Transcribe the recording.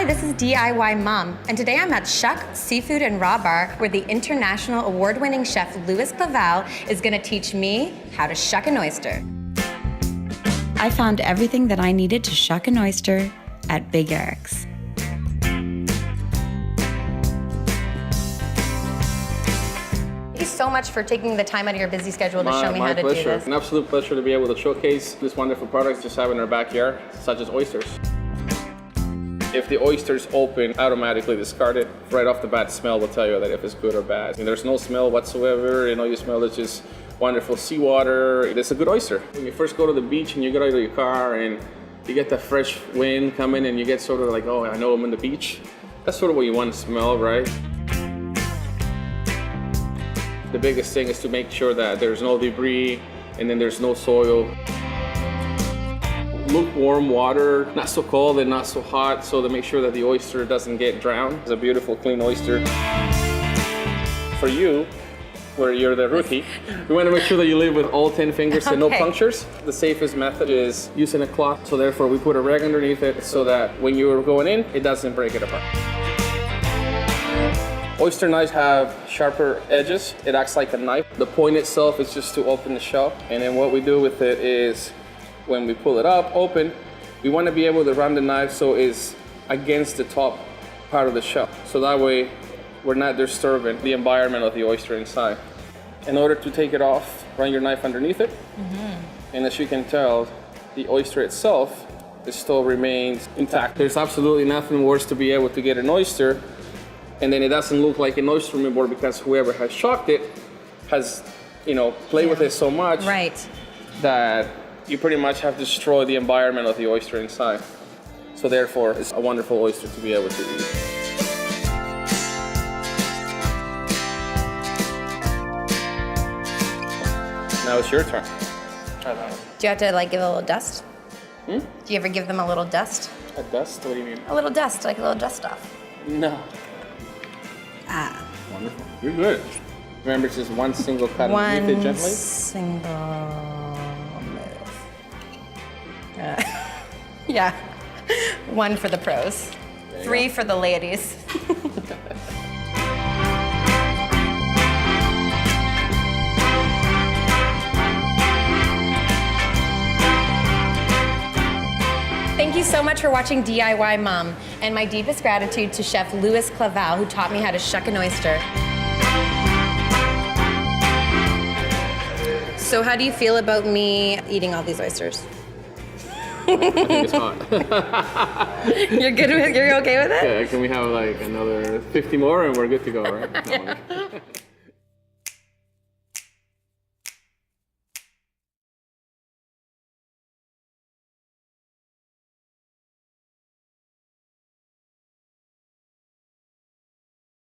Hi, this is DIY Mom, and today I'm at Shuck Seafood and Raw Bar, where the international award-winning Chef Luis Clavel is gonna teach me how to shuck an oyster. I found everything that I needed to shuck an oyster at Big Eric's. Thank you so much for taking the time out of your busy schedule to show me how to do this. My pleasure. An absolute pleasure to be able to showcase these wonderful products just have in our backyard, such as oysters. If the oyster's open, automatically discard it. Right off the bat, smell will tell you that if it's good or bad. I mean, there's no smell whatsoever. You smell it's just wonderful seawater. It's a good oyster. When you first go to the beach and you get out of your car and you get that fresh wind coming and you get sort of like, oh, I know I'm on the beach. That's sort of what you want to smell, right? The biggest thing is to make sure that there's no debris and then there's no soil. Lukewarm water, not so cold and not so hot, so to make sure that the oyster doesn't get drowned. It's a beautiful, clean oyster. For you, where you're the rookie, we want to make sure that you leave with all 10 fingers and no punctures. The safest method is using a cloth, so therefore we put a rag underneath it so that when you're going in, it doesn't break it apart. Oyster knives have sharper edges. It acts like a knife. The point itself is just to open the shell, and then what we do with it is when we pull it up, open, we want to be able to run the knife so it's against the top part of the shell. So that way, we're not disturbing the environment of the oyster inside. In order to take it off, run your knife underneath it. And as you can tell, the oyster itself, it still remains intact. There's absolutely nothing worse to be able to get an oyster and then it doesn't look like an oyster anymore because whoever has shocked it has, played with it so much that you pretty much have destroyed the environment of the oyster inside. So therefore, it's a wonderful oyster to be able to eat. Now it's your turn. Try that one. Do you have to give it a little dust? Do you ever give them a little dust? A dust? What do you mean? A little dust, like a little dust off. No. Wonderful. You're good. Remember, it's just one single cut underneath it gently. One single move. Yeah. One for the pros. 3 for the ladies. Thank you so much for watching DIY Mom, and my deepest gratitude to Chef Luis Clavel, who taught me how to shuck an oyster. So how do you feel about me eating all these oysters? I think it's hot. You're okay with it? Yeah, can we have another 50 more and we're good to go, right? No,